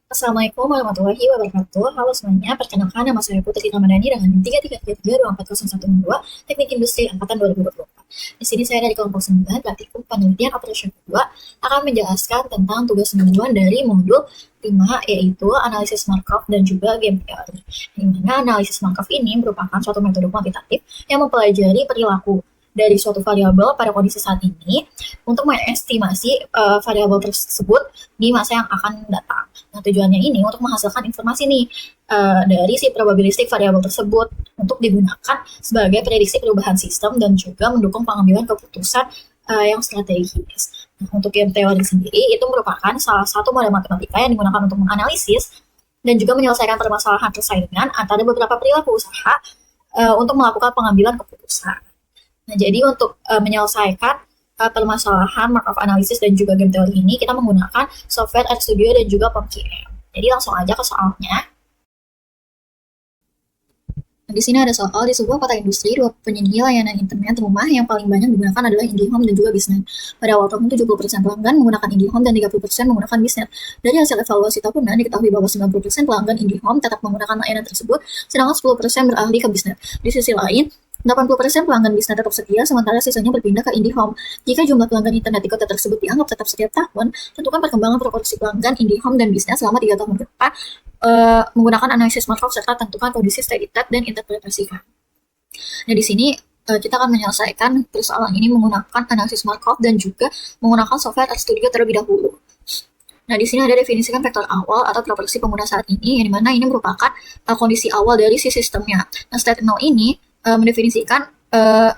Assalamualaikum warahmatullahi wabarakatuh. Halo semuanya, perkenalkan nama saya Putri Ramadhani dengan NIM 3333240162 Teknik Industri Angkatan 2024. Di sini saya dari kelompok 9 Praktikum Penelitian Operation 2 akan menjelaskan tentang tugas mingguan dari modul 5 yaitu analisis Markov dan juga game theory. Di mana analisis Markov ini merupakan suatu metode kuantitatif yang mempelajari perilaku dari suatu variabel pada kondisi saat ini untuk mengestimasi variabel tersebut di masa yang akan datang. Nah, tujuannya ini untuk menghasilkan informasi nih dari si probabilistik variabel tersebut untuk digunakan sebagai prediksi perubahan sistem dan juga mendukung pengambilan keputusan yang strategis. Nah, untuk game teori sendiri itu merupakan salah satu model matematika yang digunakan untuk menganalisis dan juga menyelesaikan permasalahan persaingan antara beberapa perilaku usaha untuk melakukan pengambilan keputusan. Nah, jadi untuk menyelesaikan permasalahan Markov analysis dan juga game theory ini, kita menggunakan software RStudio dan juga POM-QM. Jadi langsung aja ke soalnya. Nah, di sini ada soal di sebuah kota industri, dua penyedia layanan internet rumah yang paling banyak digunakan adalah IndiHome dan juga Biznet. Pada awal tahun 70% pelanggan menggunakan IndiHome dan 30% menggunakan Biznet. Dari hasil evaluasi tahunan diketahui bahwa 90% pelanggan IndiHome tetap menggunakan layanan tersebut, sedangkan 10% beralih ke Biznet. Di sisi lain, 80% pelanggan Biznet tetap setia, sementara sisanya berpindah ke IndiHome. Jika jumlah pelanggan internet di kota tersebut dianggap tetap setiap tahun, tentukan perkembangan proporsi pelanggan IndiHome dan Biznet selama 3 tahun ke depan menggunakan analisis Markov serta tentukan kondisi steady state dan interpretasikan. Nah, di sini kita akan menyelesaikan persoalan ini menggunakan analisis Markov dan juga menggunakan software RStudio terlebih dahulu. Nah, di sini ada definisikan vektor awal atau proporsi pengguna saat ini, yang dimana ini merupakan kondisi awal dari si sistemnya. Nah, state 0 ini mendefinisikan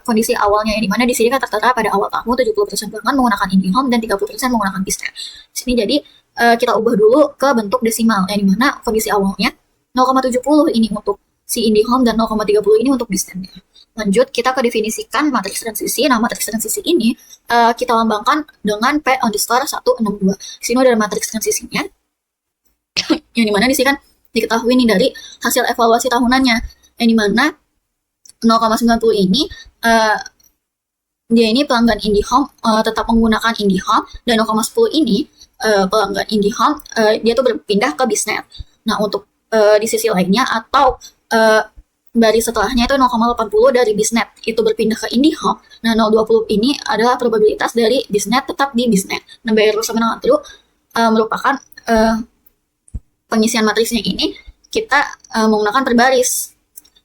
kondisi awalnya, yang dimana di sini kan tertera pada awal tahun 70% pelanggan menggunakan IndiHome dan 30% menggunakan Biznet. Di sini jadi kita ubah dulu ke bentuk desimal, yang dimana kondisi awalnya 0,70 ini untuk si IndiHome dan 0,30 ini untuk Biznetnya. Lanjut, kita ke definisikan matriks transisi. Nah, matriks transisi ini kita lambangkan dengan P underscore 162. Di sini ada matriks transisinya, yang dimana di sini kan diketahui nih dari hasil evaluasi tahunannya, yang dimana 0,90 ini dia ini pelanggan IndiHome tetap menggunakan IndiHome, dan 0,10 ini pelanggan IndiHome dia tuh berpindah ke Biznet. Nah, untuk di sisi lainnya atau baris setelahnya itu 0,80 dari Biznet itu berpindah ke IndiHome. Nah, 0,20 ini adalah probabilitas dari Biznet tetap di Biznet. Nah, BR sama dengan true merupakan pengisian matriksnya ini kita menggunakan per baris.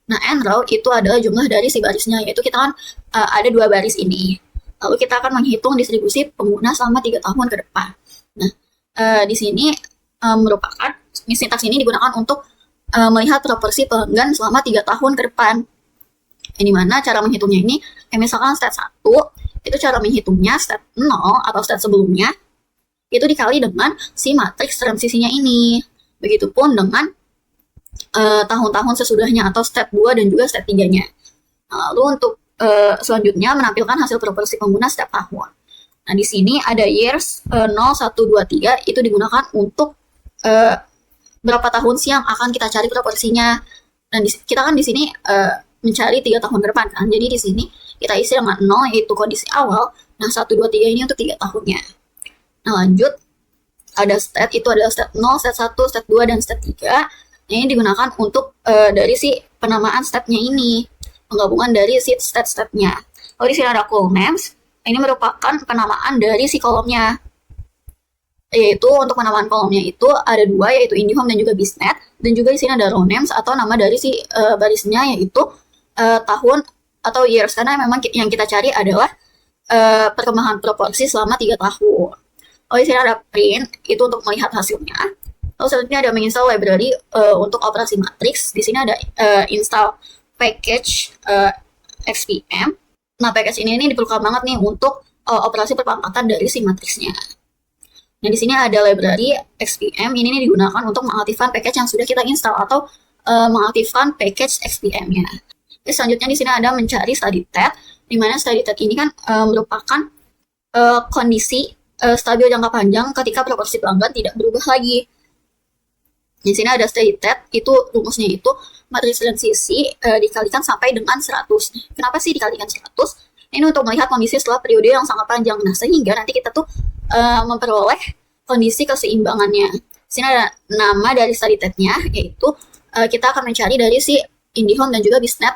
Nah, n row itu adalah jumlah dari si barisnya, yaitu kita kan ada 2 baris ini. Lalu kita akan menghitung distribusi pengguna selama 3 tahun ke depan. Nah, di sini merupakan sintaks ini digunakan untuk melihat proporsi pelanggan selama 3 tahun ke depan. Ini mana cara menghitungnya ini, misalkan stat 1, itu cara menghitungnya stat 0 atau stat sebelumnya, itu dikali dengan si matriks transisinya ini. Begitupun dengan tahun-tahun sesudahnya atau step 2 dan juga step 3-nya. Nah, lalu untuk selanjutnya menampilkan hasil proporsi pengguna setiap tahun. Nah, di sini ada years 0, 1, 2, 3 itu digunakan untuk berapa tahun sih yang akan kita cari proporsinya. Dan kita kan di sini mencari 3 tahun ke depan kan. Jadi di sini kita isi dengan 0 yaitu kondisi awal. Nah, 1, 2, 3 ini untuk 3 tahunnya. Nah, lanjut ada stat, itu adalah stat 0, stat 1, stat 2, dan stat 3. Ini digunakan untuk dari si penamaan stepnya ini, penggabungan dari si stat-statnya. Lalu di sini ada column names, ini merupakan penamaan dari si kolomnya. Yaitu untuk penamaan kolomnya itu ada 2, yaitu IndiHome dan juga Biznet. Dan juga di sini ada row names atau nama dari si barisnya, yaitu tahun atau years, karena memang yang kita cari adalah perkembangan proporsi selama 3 tahun. Lalu di sini ada print, itu untuk melihat hasilnya. Lalu selanjutnya ada menginstal library untuk operasi matriks. Di sini ada install package XPM. Nah, package ini diperlukan banget nih untuk operasi perpangkatan dari si matriksnya. Nah, di sini ada library XPM. Ini digunakan untuk mengaktifkan package yang sudah kita install atau mengaktifkan package XPM-nya. Selanjutnya di sini ada mencari steady state, di mana steady state ini kan merupakan kondisi stabil jangka panjang ketika proporsi pelanggan tidak berubah lagi. Di sini ada steady state, itu rumusnya itu matriks transisi dikalikan sampai dengan 100. Kenapa sih dikalikan 100? Ini untuk melihat kondisi setelah periode yang sangat panjang. Nah, sehingga nanti kita tuh memperoleh kondisi keseimbangannya. Sini ada nama dari study tab-nya, yaitu kita akan mencari dari si IndiHome dan juga Bisnet.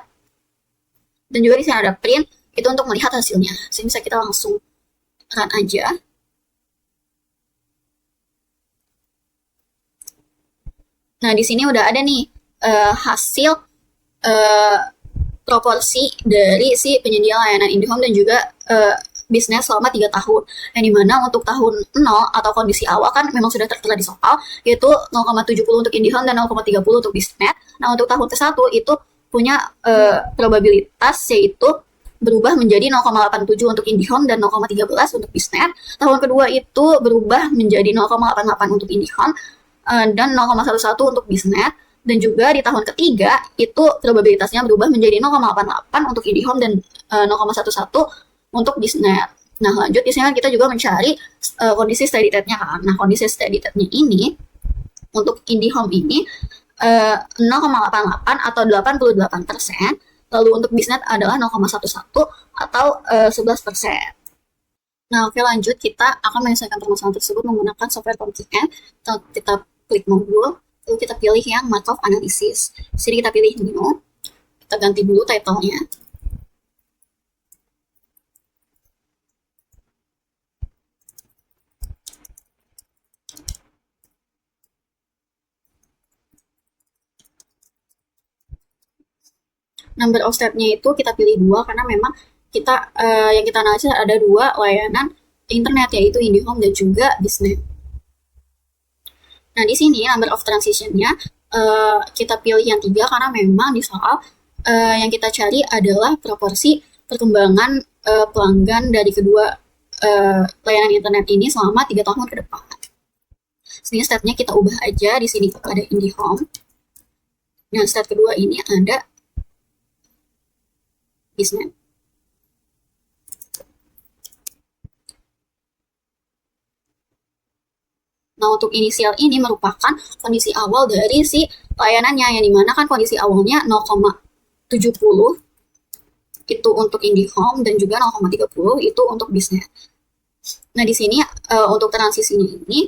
Dan juga di sini ada print, itu untuk melihat hasilnya. Sini bisa kita langsung run aja. Nah, di sini udah ada nih hasil proporsi dari si penyedia layanan IndiHome dan juga bisnis selama 3 tahun. Yang dimana untuk tahun 0 atau kondisi awal kan memang sudah tertera di soal, yaitu 0,70 untuk IndiHome dan 0,30 untuk Bisnet. Nah, untuk tahun ke-1 itu punya probabilitas yaitu berubah menjadi 0,87 untuk IndiHome dan 0,13 untuk Bisnet. Tahun kedua itu berubah menjadi 0,88 untuk IndiHome dan 0,11 untuk Bisnet. Dan juga di tahun ketiga itu probabilitasnya berubah menjadi 0,88 untuk IndiHome dan 0,11 untuk Bisnet. Nah, lanjut di sini kita juga mencari kondisi steady state-nya kan. Nah, kondisi steady state-nya ini untuk IndiHome ini 0,88 atau 88%. Lalu untuk Bisnet adalah 0,11 atau 11%. Nah, oke, lanjut kita akan menyelesaikan permasalahan tersebut menggunakan software PowerPoint. Kita klik modul, lalu kita pilih yang Markov Analysis. Sini kita pilih New. Kita ganti dulu title-nya. Number of step-nya itu kita pilih 2 karena memang kita yang kita analisis ada 2 layanan internet, yaitu IndiHome dan juga Bisnet. Nah, di sini number of transition-nya kita pilih yang 3 karena memang di soal yang kita cari adalah proporsi perkembangan pelanggan dari kedua layanan internet ini selama 3 tahun ke depan. Sini step-nya kita ubah aja, di sini ada IndiHome. Nah, step kedua ini ada Bisnet. Nah, untuk inisial ini merupakan kondisi awal dari si layanannya, yang dimana kan kondisi awalnya 0,70 itu untuk IndiHome dan juga 0,30 itu untuk Bisnet. Nah, di sini untuk transisinya ini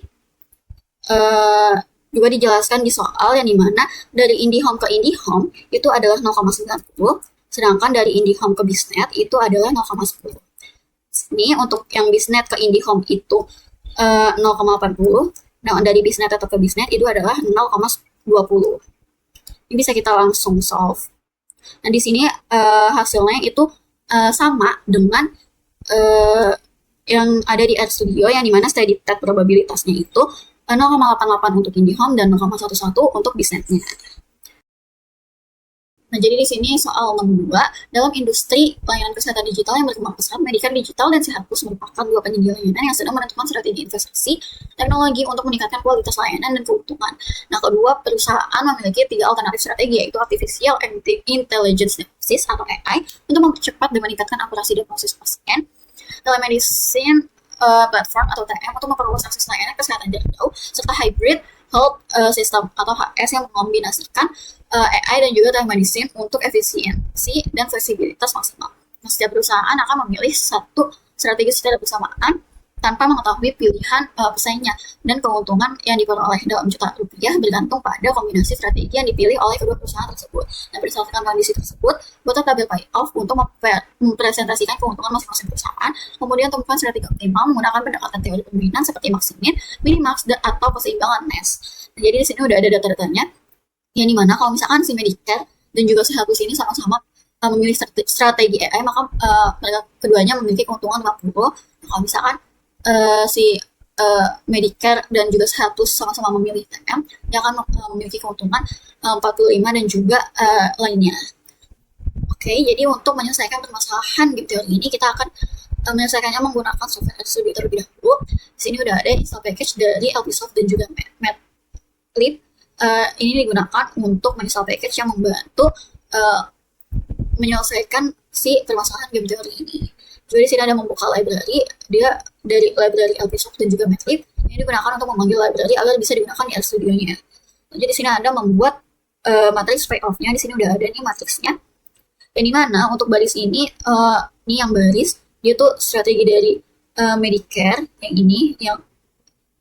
juga dijelaskan di soal, yang dimana dari IndiHome ke IndiHome itu adalah 0,90, sedangkan dari IndiHome ke Bisnet itu adalah 0,10. Ini untuk yang Bisnet ke IndiHome itu 0,80. Nah, dari Bisnet atau ke Bisnet itu adalah 0,20. Ini bisa kita langsung solve. Nah, di sini hasilnya itu sama dengan yang ada di RStudio, yang dimana steady state probabilitasnya itu 0,88 untuk IndiHome dan 0,11 untuk Bisnetnya. Nah, jadi di sini soal nomor 2, dalam industri layanan kesehatan digital yang berkembang pesat, Medicare Digital dan Sehatplus merupakan 2 penyedia layanan yang sedang menentukan strategi investasi teknologi untuk meningkatkan kualitas layanan dan keuntungan. Nah, kedua perusahaan memiliki 3 alternatif strategi, yaitu Artificial Intelligence Diagnosis atau AI untuk mempercepat dan meningkatkan akurasi diagnosis pasien, telemedicine platform atau TM untuk memperluas akses layanan kesehatan jarak jauh, serta hybrid health system atau HS yang mengombinasikan AI dan juga telemedicine untuk efisiensi dan fleksibilitas maksimal. Nah, setiap perusahaan akan memilih satu strategi secara bersamaan tanpa mengetahui pilihan pesaingnya, dan keuntungan yang diperoleh dalam juta rupiah bergantung pada kombinasi strategi yang dipilih oleh kedua perusahaan tersebut. Nah, berdasarkan kondisi tersebut, buatlah tabel payoff untuk mempresentasikan keuntungan masing-masing perusahaan, kemudian temukan strategi optimal menggunakan pendekatan teori pembimbingan seperti maximin, minimax, atau keseimbangan NES. Nah, jadi di sini udah ada data-datanya, yang dimana kalau misalkan si Medicare dan juga Sehatplus ini sama-sama memilih strategi AI, maka mereka keduanya memiliki keuntungan 50. Nah, kalau misalkan si Medicare dan juga Sehatplus sama-sama memilih TM, dia akan memiliki keuntungan 45 dan juga lainnya. Oke, jadi untuk menyelesaikan permasalahan game teori ini, kita akan menyelesaikannya menggunakan software RStudio terlebih dahulu. Di sini udah ada install package dari LPsoft dan juga Matlab. Ini digunakan untuk menginstal package yang membantu menyelesaikan si permasalahan game teori ini. Jadi di sini ada membuka library, dia dari library LPsoft dan juga Matlab. Ini digunakan untuk memanggil library agar bisa digunakan di RStudio-nya. Jadi di sini ada membuat matriks payoff-nya. Di sini udah ada nih matriksnya. Dan di mana untuk baris ini, ini yang baris, dia tuh strategi dari Medicare yang ini, yang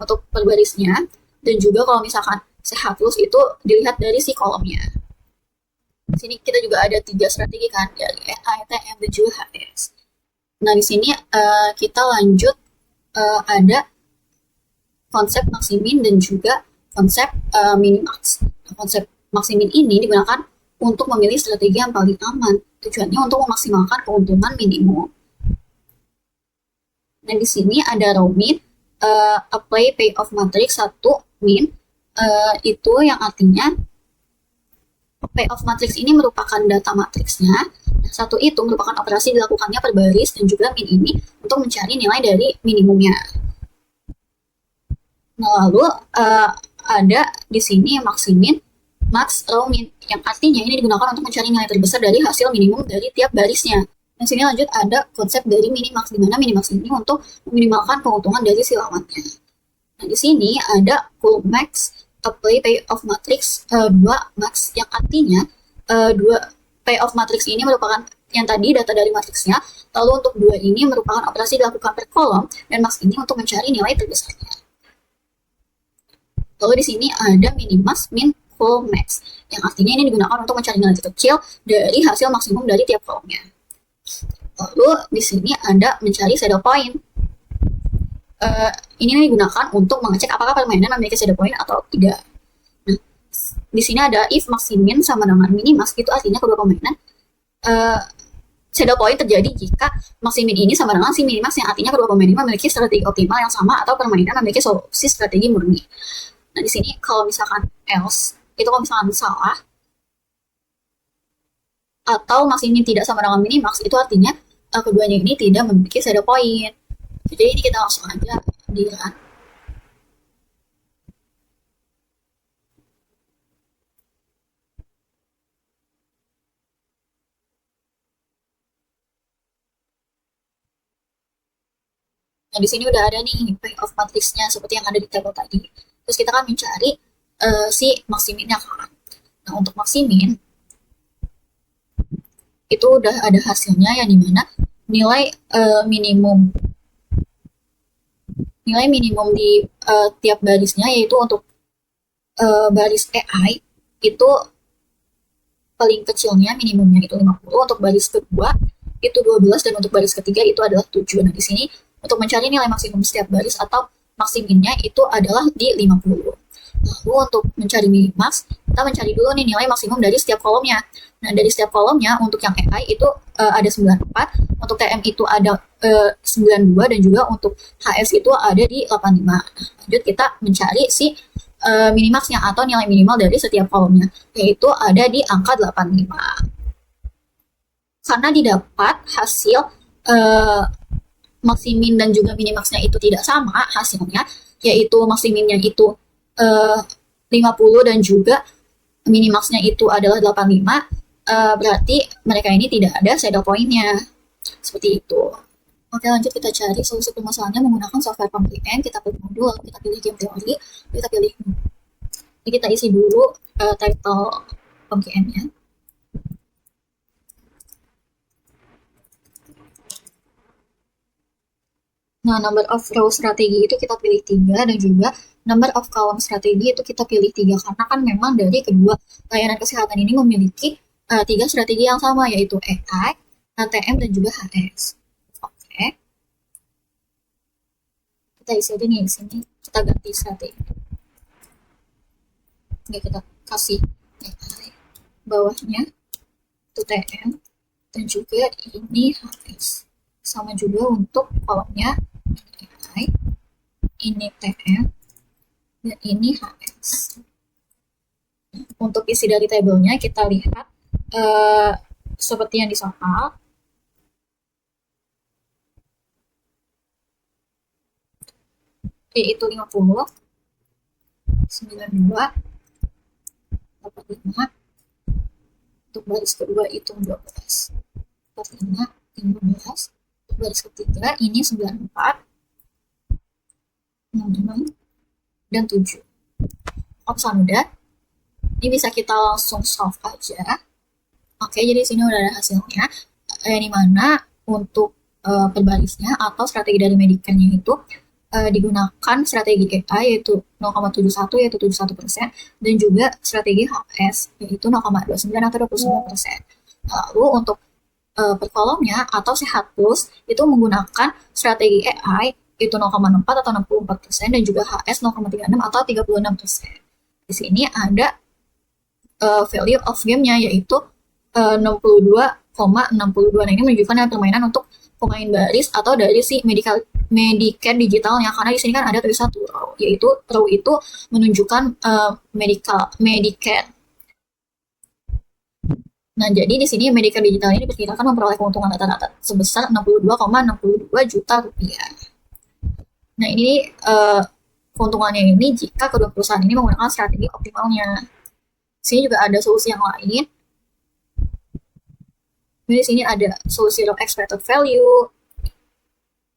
untuk per barisnya. Dan juga kalau misalkan CH plus itu dilihat dari si kolomnya. Di sini kita juga ada 3 strategi kan, dari EI, TM, dan juga HS. Nah, di sini kita lanjut ada konsep maksimin dan juga konsep minimax. Nah, konsep maksimin ini digunakan untuk memilih strategi yang paling aman. Tujuannya untuk memaksimalkan keuntungan minimum. Nah, di sini ada raw min, apply payoff matrix 1 min, itu yang artinya payoff matrix ini merupakan data matriksnya. Nah, 1 itu merupakan operasi dilakukannya per baris, dan juga min ini untuk mencari nilai dari minimumnya. Nah, lalu ada di sini maksimin, max, raw min, yang artinya ini digunakan untuk mencari nilai terbesar dari hasil minimum dari tiap barisnya. Di sini lanjut ada konsep dari minimax, di mana minimax ini untuk meminimalkan keuntungan dari si lawannya. Nah, di sini ada cool max, apply payoff matrix 2 max, yang artinya 2 payoff matrix ini merupakan yang tadi data dari matriksnya, lalu untuk 2 ini merupakan operasi dilakukan per kolom, dan max ini untuk mencari nilai terbesarnya. Lalu di sini ada minimax, min, cool max, yang artinya ini digunakan untuk mencari nilai terkecil dari hasil maksimum dari tiap kolomnya. Lalu di sini ada mencari saddle point. Ini digunakan untuk mengecek apakah permainan memiliki saddle point atau tidak. Nah, di sini ada if maximin sama dengan minimax, itu artinya kedua permainan saddle point terjadi jika maximin ini sama dengan si minimax, yang artinya kedua pemain ini memiliki strategi optimal yang sama atau permainan memiliki solusi strategi murni. Nah, di sini kalau misalkan else, itu kalau misalkan salah, atau maksimin tidak sama dengan minimax, itu artinya keduanya ini tidak memiliki saddle point. Jadi ini kita langsung aja di run. Nah, di sini udah ada nih payoff matrixnya seperti yang ada di tabel tadi. Terus kita kan mencari si maksiminnya kan. Nah, untuk maksimin itu udah ada hasilnya, yang dimana nilai minimum di tiap barisnya, yaitu untuk baris EI itu paling kecilnya minimumnya itu 50, untuk baris kedua itu 12, dan untuk baris ketiga itu adalah 7. Nah, di sini untuk mencari nilai maksimum setiap baris atau maksiminnya itu adalah di 50. Lalu untuk mencari minimax, kita mencari dulu nih nilai maksimum dari setiap kolomnya. Nah, dari setiap kolomnya untuk yang EI itu ada 94, untuk TM itu ada 92, dan juga untuk HS itu ada di 85. Nah, lanjut kita mencari si minimaxnya atau nilai minimal dari setiap kolomnya, yaitu ada di angka 85. Karena didapat hasil maksimin dan juga minimaxnya itu tidak sama hasilnya, yaitu maksiminnya itu 50 dan juga minimaxnya itu adalah 85, berarti mereka ini tidak ada saddle point-nya. Seperti itu. Oke, lanjut kita cari solusi permasalahannya menggunakan software PumpKM. Kita pilih modul, kita pilih game teori, kita pilih. Jadi kita isi dulu title PumpKM-nya. Nah, number of row strategi itu kita pilih 3, dan juga number of column strategi itu kita pilih 3, karena kan memang dari kedua layanan kesehatan ini memiliki 3 strategi yang sama, yaitu EI, ATM, dan juga HS. Oke. Kita isi aja nih di sini, kita ganti strategi. Oke, kita kasih EI, bawahnya itu TM, dan juga ini HS. Sama juga untuk kolomnya EI, ini TM, dan ini HS. Untuk isi dari tabelnya kita lihat seperti yang di soal. Yaitu 50, 92, 85. Untuk baris kedua itu 12, 45, 15. Baris ketiga ini 94, 66, dan 7. Opsi udah. Ini bisa kita langsung solve aja. Oke, jadi sini udah ada hasilnya. Dimana untuk per barisnya atau strategi dari medikannya itu digunakan strategi AI yaitu 0,71 yaitu 71%, dan juga strategi HS yaitu 0,29 atau 29%. Lalu untuk per kolomnya atau sehat plus itu menggunakan strategi AI itu 0,64 atau 64%, dan juga HS 0,36 atau 36%. Di sini ada value of game-nya yaitu 62,62. Nah, ini menunjukkan yang permainan untuk pemain baris atau dari si Medicare digitalnya, karena di sini kan ada tulisan row, yaitu row itu menunjukkan Medicare. Nah, jadi di sini Medicare digital ini diperkirakan memperoleh keuntungan rata-rata sebesar 62,62 juta rupiah. Nah, ini keuntungannya ini jika kedua perusahaan ini menggunakan strategi optimalnya. Di sini juga ada solusi yang lain. Di sini ada solusi of expected value,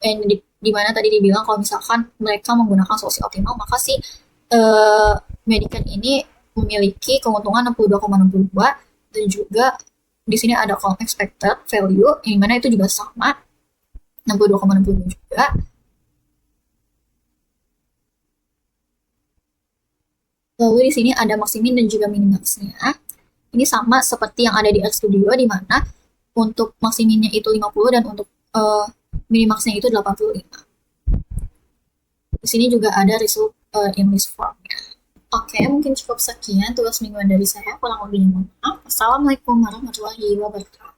dan di mana tadi dibilang kalau misalkan mereka menggunakan solusi optimal, maka si Medicare ini memiliki keuntungan 62,62, dan juga di sini ada column expected value yang mana itu juga sama 62,62 juga. Lalu di sini ada maximin dan juga minimaxnya. Ini sama seperti yang ada di RStudio, di mana untuk maximinnya itu 50 dan untuk minimaxnya itu 85. Di sini juga ada result in list formnya. Oke, mungkin cukup sekian tugas mingguan dari saya. Kurang lebihnya mohon maaf. Assalamualaikum warahmatullahi wabarakatuh.